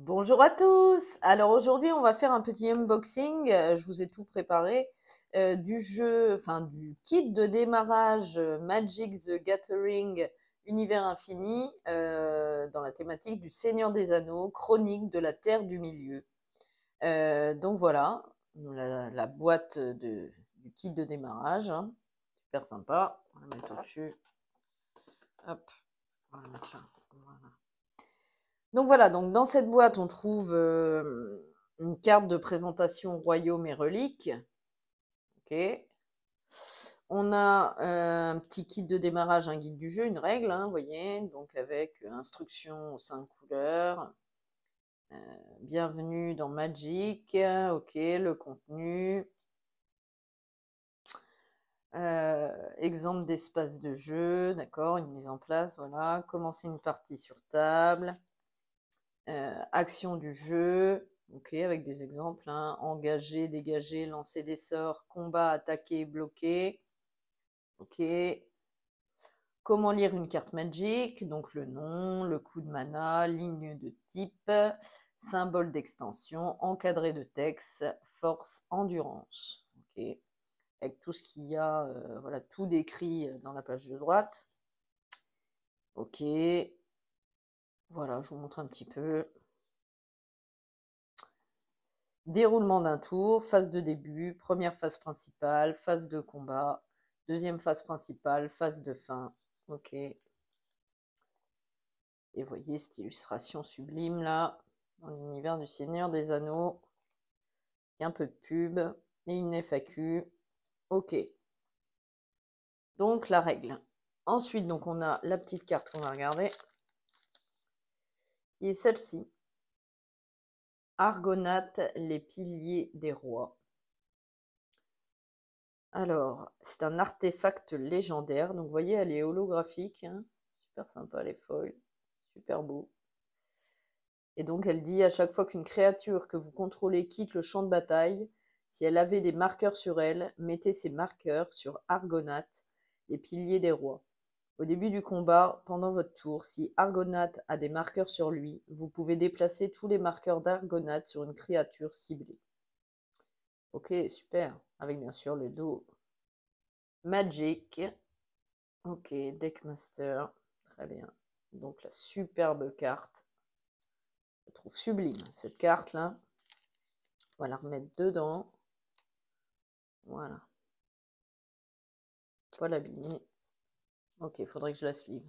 Bonjour à tous! Alors aujourd'hui, on va faire un petit unboxing, je vous ai tout préparé, du jeu, enfin du kit de démarrage, Magic the Gathering Univers Infini, dans la thématique du Seigneur des Anneaux, Chronique de la Terre du Milieu. Donc voilà, la boîte du kit de démarrage, hein, super sympa. On va la mettre au-dessus. Hop, on va la mettre là. Voilà. Donc voilà, donc dans cette boîte, on trouve une carte de présentation royaume et reliques. Ok. On a un petit kit de démarrage, un guide du jeu, une règle, hein, vous voyez, donc avec instructions aux 5 couleurs. Bienvenue dans Magic. Ok, le contenu. Exemple d'espace de jeu, d'accord, une mise en place, voilà. Commencer une partie sur table. Action du jeu, ok, avec des exemples, hein. Engager, dégager, lancer des sorts, combat, attaquer, bloquer, ok. Comment lire une carte Magic, donc le nom, le coup de mana, ligne de type, symbole d'extension, encadré de texte, force, endurance, ok. Avec tout ce qu'il y a, voilà, tout décrit dans la page de droite, ok. Voilà, je vous montre un petit peu. Déroulement d'un tour, phase de début, première phase principale, phase de combat, deuxième phase principale, phase de fin. Ok. Et voyez cette illustration sublime là, dans l'univers du Seigneur des Anneaux. Il y a un peu de pub et une FAQ. Ok. Donc la règle. Ensuite, donc on a la petite carte qu'on va regarder, qui est celle-ci. Argonath, les piliers des rois. Alors, c'est un artefact légendaire. Donc, vous voyez, elle est holographique, hein. Super sympa, les foils. Super beau. Et donc, elle dit à chaque fois qu'une créature que vous contrôlez quitte le champ de bataille, si elle avait des marqueurs sur elle, mettez ces marqueurs sur Argonath, les piliers des rois. Au début du combat, pendant votre tour, si Argonath a des marqueurs sur lui, vous pouvez déplacer tous les marqueurs d'Argonath sur une créature ciblée. Ok, super. Avec bien sûr le dos Magic. Ok, Deckmaster. Très bien. Donc la superbe carte. Je trouve sublime cette carte-là. On va la remettre dedans. Voilà. Pas l'abîmer. Ok, il faudrait que je la sleeve.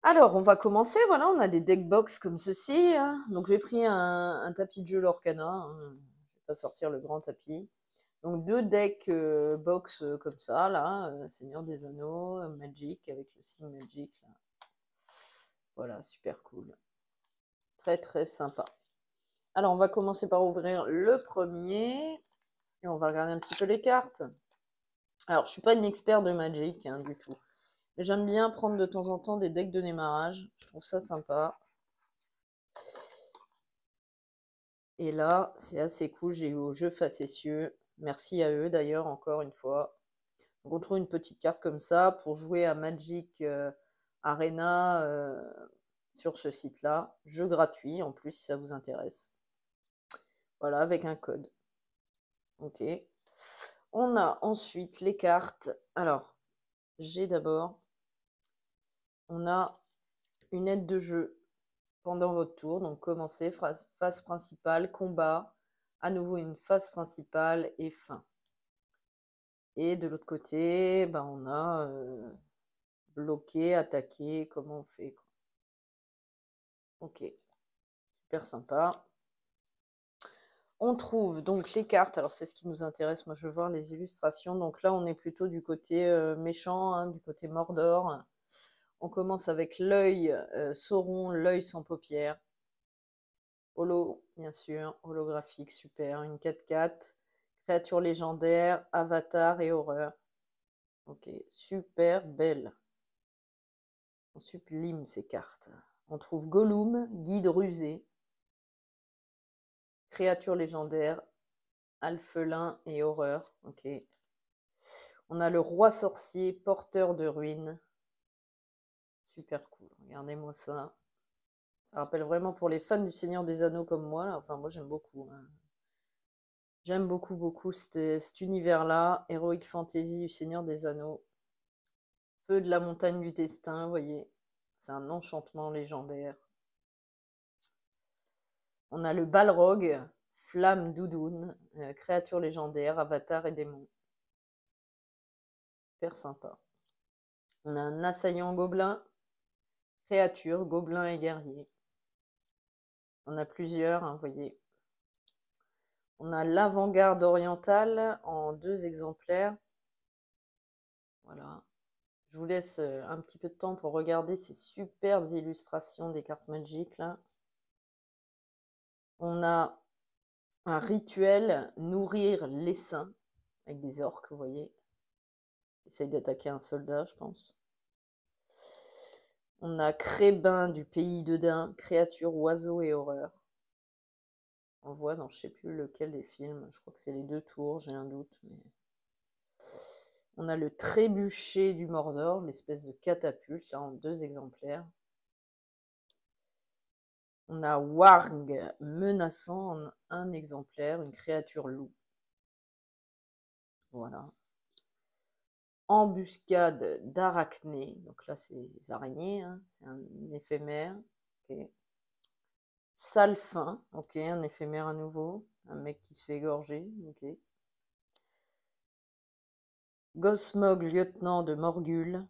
Alors, on va commencer. Voilà, on a des deck box comme ceci, hein. Donc j'ai pris un tapis de jeu Lorcana, hein. Je ne vais pas sortir le grand tapis. Donc deux decks box comme ça, là. Seigneur des Anneaux, Magic, avec le signe Magic. Là. Voilà, super cool. Très très sympa. Alors, on va commencer par ouvrir le premier. Et on va regarder un petit peu les cartes. Alors, je ne suis pas une experte de Magic, hein, du tout. Mais j'aime bien prendre de temps en temps des decks de démarrage. Je trouve ça sympa. Et là, c'est assez cool. J'ai eu au jeu facétieux. Merci à eux, d'ailleurs, encore une fois. Donc, on trouve une petite carte comme ça pour jouer à Magic Arena sur ce site-là. Jeu gratuit, en plus, si ça vous intéresse. Voilà, avec un code. Ok. On a ensuite les cartes. Alors, j'ai d'abord, on a une aide de jeu pendant votre tour. Donc, commencez, phase principale, combat, à nouveau une phase principale et fin. Et de l'autre côté, ben, on a bloqué, attaqué, comment on fait, quoi. Ok, super sympa. On trouve donc les cartes, alors c'est ce qui nous intéresse, moi je veux voir les illustrations. Donc là, on est plutôt du côté méchant, hein, du côté Mordor. On commence avec l'œil Sauron, l'œil sans paupières. Holo, bien sûr, holographique, super. Une 4/4, créature légendaire, avatar et horreur. Ok, super belle. On sublime ces cartes. On trouve Gollum, guide rusé, créature légendaire, alphelin et horreur. Ok. On a le roi sorcier, porteur de ruines. Super cool. Regardez-moi ça. Ça rappelle vraiment pour les fans du Seigneur des Anneaux comme moi, là. Enfin, moi, j'aime beaucoup, hein. J'aime beaucoup, beaucoup cet univers-là. Heroic Fantasy du Seigneur des Anneaux. Feu de la montagne du destin, vous voyez. C'est un enchantement légendaire. On a le Balrog, flamme doudoune, créature légendaire, avatar et démon. Super sympa. On a un assaillant gobelin, créature, gobelin et guerrier. On a plusieurs, hein, vous voyez. On a l'avant-garde orientale en 2 exemplaires. Voilà. Je vous laisse un petit peu de temps pour regarder ces superbes illustrations des cartes Magic là. On a un rituel, nourrir l'essaim, avec des orques, vous voyez. Essaye d'attaquer un soldat, je pense. On a Crébin du pays de Dain, créature, oiseau et horreur. On le voit dans je sais plus lequel des films, je crois que c'est les 2 tours, j'ai un doute. Mais... On a le trébuchet du Mordor, l'espèce de catapulte, là en 2 exemplaires. On a Warg menaçant en 1 exemplaire, une créature loup. Voilà. Embuscade d'arachnées, donc là c'est les araignées, hein, c'est un éphémère. Okay. Salfin, ok, un éphémère à nouveau, un mec qui se fait égorger, ok. Gosmog, lieutenant de Morgul,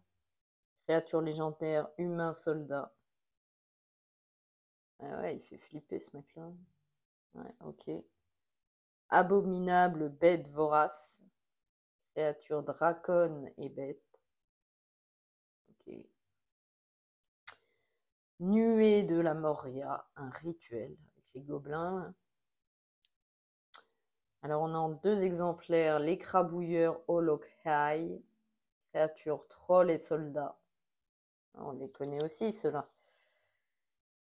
créature légendaire, humain soldat. Ah ouais, il fait flipper ce mec-là. Ouais, ok. Abominable bête vorace, créature draconne et bête. Ok. Nuée de la Moria, un rituel avec les gobelins. Alors on a en 2 exemplaires l'écrabouilleur Olokhai, créature troll et soldat. On les connaît aussi ceux-là.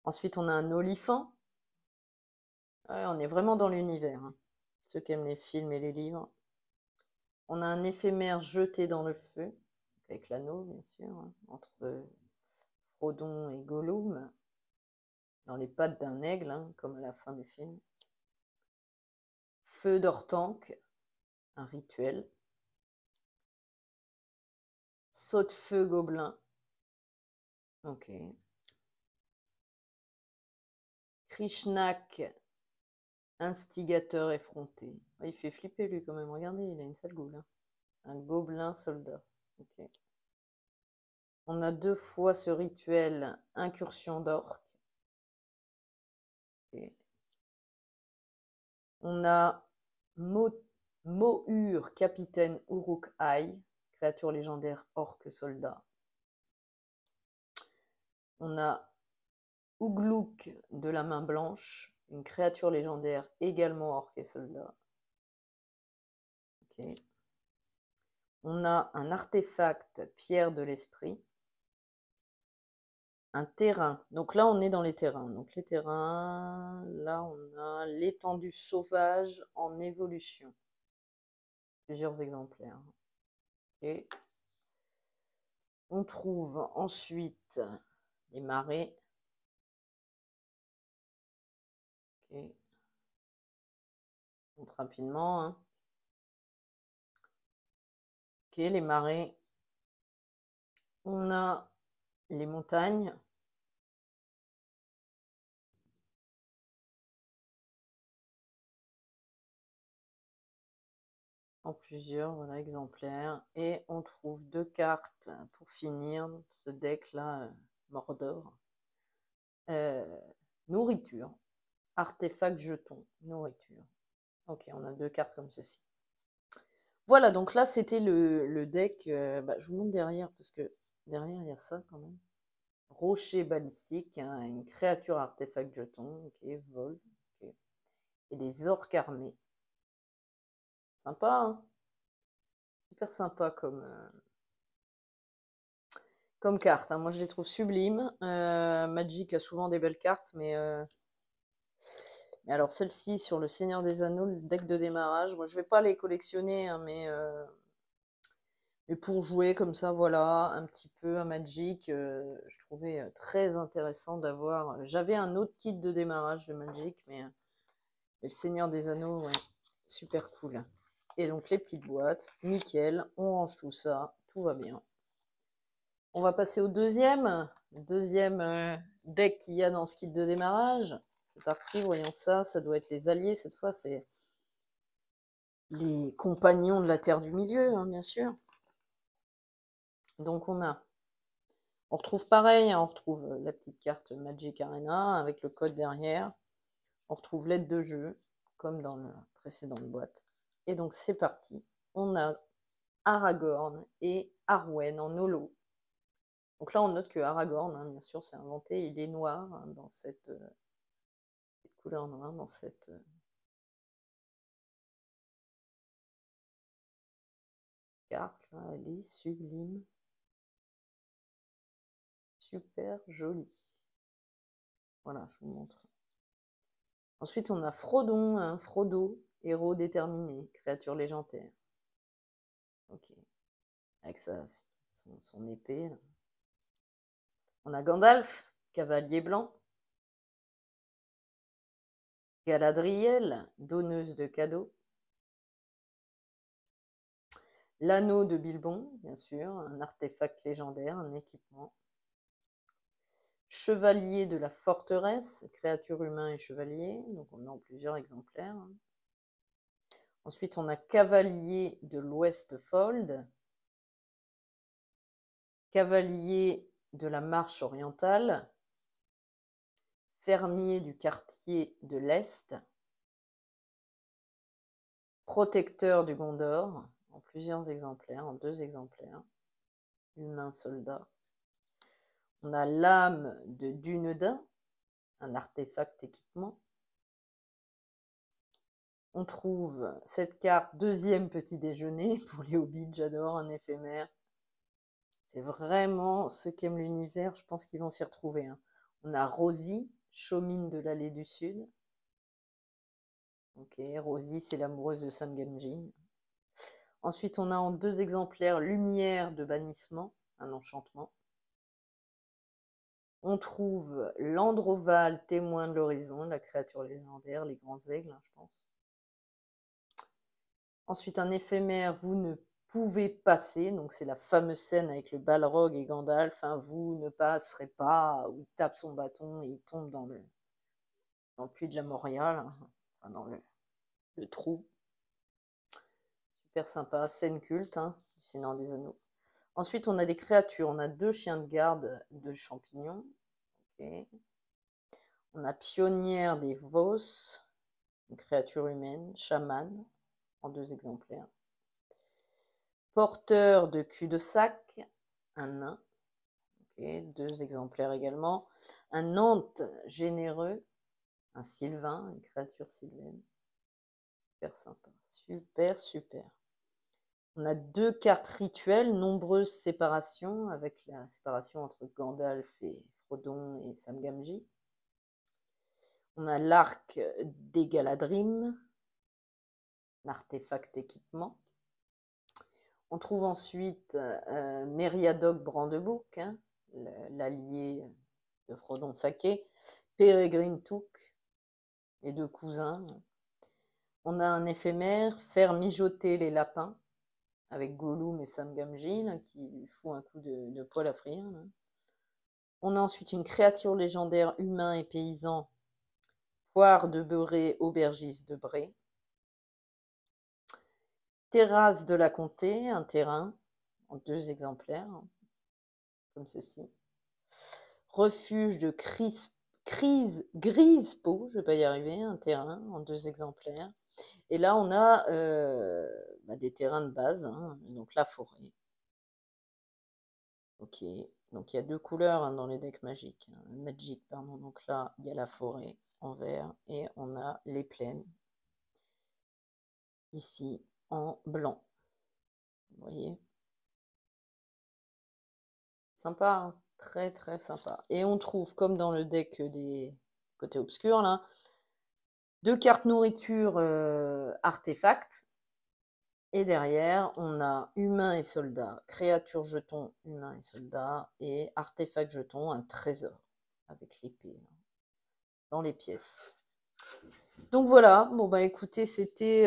Ensuite on a un olifant. Ouais, on est vraiment dans l'univers, hein. Ceux qui aiment les films et les livres. On a un éphémère jeté dans le feu, avec l'anneau bien sûr, hein, entre Frodon et Gollum, dans les pattes d'un aigle, hein, comme à la fin du film. Feu d'Ortanque, un rituel. Saute-feu gobelin. Ok. Krishnak, instigateur effronté. Il fait flipper lui quand même. Regardez, il a une sale goule, hein. C'est un gobelin soldat. Ok. On a 2 fois ce rituel, incursion d'orque. Okay. On a Mohur, capitaine Uruk-hai, créature légendaire orque soldat. On a Ugluk de la main blanche, une créature légendaire également orque et soldat. Okay. On a un artefact pierre de l'esprit. Un terrain. Donc là, on est dans les terrains. Donc les terrains, là, on a l'étendue sauvage en évolution. Plusieurs exemplaires. Et on trouve ensuite les marais. Okay. On montre rapidement, hein. Ok, les marais. On a les montagnes. En plusieurs, voilà, exemplaires. Et on trouve 2 cartes pour finir ce deck-là, Mordor. Nourriture. Artefact jeton. Nourriture. Ok, on a 2 cartes comme ceci. Voilà, donc là, c'était le deck. Je vous montre derrière, parce que derrière, il y a ça quand même. Rocher balistique, hein, une créature artefact jeton, ok, vol, ok. Et des orques armés. Sympa, hein. Super sympa comme carte, hein. Moi, je les trouve sublimes. Magic a souvent des belles cartes, mais alors celle-ci, sur le Seigneur des Anneaux, le deck de démarrage, moi, je vais pas les collectionner, hein, mais Et pour jouer comme ça, voilà, un petit peu à Magic, je trouvais très intéressant d'avoir. J'avais un autre kit de démarrage de Magic, mais le Seigneur des Anneaux, ouais, super cool. Et donc les petites boîtes, nickel, on range tout ça, tout va bien. On va passer au deuxième deck qu'il y a dans ce kit de démarrage. C'est parti, voyons ça, ça doit être les alliés cette fois, c'est les compagnons de la Terre du Milieu, hein, bien sûr. Donc on retrouve pareil, hein, on retrouve la petite carte Magic Arena avec le code derrière. On retrouve l'aide de jeu, comme dans la précédente boîte. Et donc c'est parti. On a Aragorn et Arwen en holo. Donc là on note que Aragorn, hein, bien sûr c'est inventé, il est noir, hein, dans cette couleur noire, dans cette carte là, elle est sublime. Super jolie. Voilà, je vous montre. Ensuite, on a Frodon, hein, Frodo, héros déterminé, créature légendaire. Ok. Avec son épée. Là. On a Gandalf, cavalier blanc. Galadriel, donneuse de cadeaux. L'anneau de Bilbon, bien sûr, un artefact légendaire, un équipement. Chevalier de la forteresse, créature humain et chevalier, donc on est en plusieurs exemplaires. Ensuite, on a cavalier de l'Ouest-Fold, cavalier de la marche orientale, fermier du quartier de l'Est, protecteur du Gondor, en plusieurs exemplaires, en 2 exemplaires, humain soldat. On a l'âme de Dunedain, un artefact équipement. On trouve cette carte, deuxième petit déjeuner pour les hobbits, j'adore, un éphémère. C'est vraiment ceux qui aiment l'univers, je pense qu'ils vont s'y retrouver. Hein. On a Rosie, chaumine de l'allée du Sud. Ok, Rosie, c'est l'amoureuse de Sam Gamgee. Ensuite, on a en 2 exemplaires Lumière de bannissement, un enchantement. On trouve l'Androval, témoin de l'horizon, la créature légendaire, les grands aigles, hein, je pense. Ensuite, un éphémère, vous ne pouvez passer, donc c'est la fameuse scène avec le Balrog et Gandalf, hein, vous ne passerez pas, où il tape son bâton et il tombe dans le puits de la Moria, hein, enfin dans le trou. Super sympa, scène culte, hein, du Seigneur des Anneaux. Ensuite, on a des créatures. On a 2 chiens de garde de champignons. Okay. On a pionnière des Vos, une créature humaine, chaman, en 2 exemplaires. Porteur de cul-de-sac, un nain, okay, 2 exemplaires également. Un Nantes généreux, un sylvain, une créature sylvaine. Super sympa, super, super. On a 2 cartes rituelles, nombreuses séparations, avec la séparation entre Gandalf et Frodon et Sam Gamgee. On a l'arc des Galadrim, l'artefact équipement. On trouve ensuite Meriadoc Brandebouc, hein, l'allié de Frodon Sake, Peregrine Took, les 2 cousins. On a un éphémère, faire mijoter les lapins, avec Gollum et Sam Gamgee, là, qui lui fout un coup de poil à frire. Là. On a ensuite une créature légendaire humain et paysan, poire de beurré, aubergiste de Bray. Terrasse de la Comté, un terrain, en 2 exemplaires, comme ceci. Refuge de Grisepo, je ne vais pas y arriver, un terrain, en 2 exemplaires. Et là, on a des terrains de base, hein, donc la forêt. Ok, donc il y a 2 couleurs hein, dans les decks magiques. Magic, pardon. Donc là, il y a la forêt en vert et on a les plaines ici en blanc. Vous voyez? Sympa, hein, très très sympa. Et on trouve, comme dans le deck des côtés obscurs, là, 2 cartes nourriture artefacts. Et derrière, on a humain et soldat, créature jeton, humain et soldat, et artefact jeton, un trésor, avec l'épée dans les pièces. Donc voilà, bon bah écoutez, c'était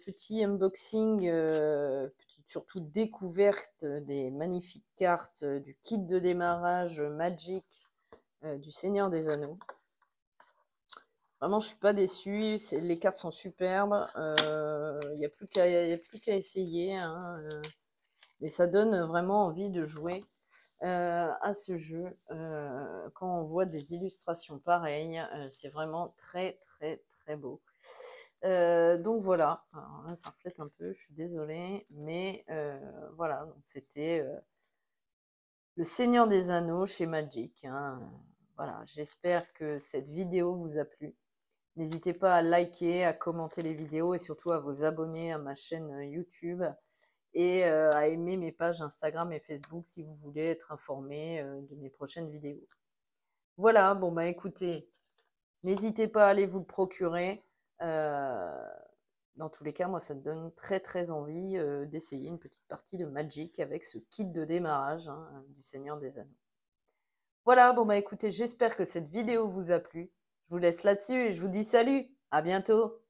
petit unboxing, petite surtout découverte des magnifiques cartes du kit de démarrage Magic du Seigneur des Anneaux. Vraiment, je suis pas déçue, les cartes sont superbes, il n'y a plus qu'à essayer, hein, mais ça donne vraiment envie de jouer à ce jeu. Quand on voit des illustrations pareilles, c'est vraiment très très très beau. Donc voilà, alors là ça reflète un peu, je suis désolée, mais voilà, donc c'était le Seigneur des Anneaux chez Magic, hein. Voilà, j'espère que cette vidéo vous a plu. N'hésitez pas à liker, à commenter les vidéos et surtout à vous abonner à ma chaîne YouTube et à aimer mes pages Instagram et Facebook si vous voulez être informé de mes prochaines vidéos. Voilà, bon bah écoutez, n'hésitez pas à aller vous le procurer. Dans tous les cas, moi ça me donne très très envie d'essayer une petite partie de Magic avec ce kit de démarrage, hein, du Seigneur des Anneaux. Voilà, bon bah écoutez, j'espère que cette vidéo vous a plu. Je vous laisse là-dessus et je vous dis salut, à bientôt.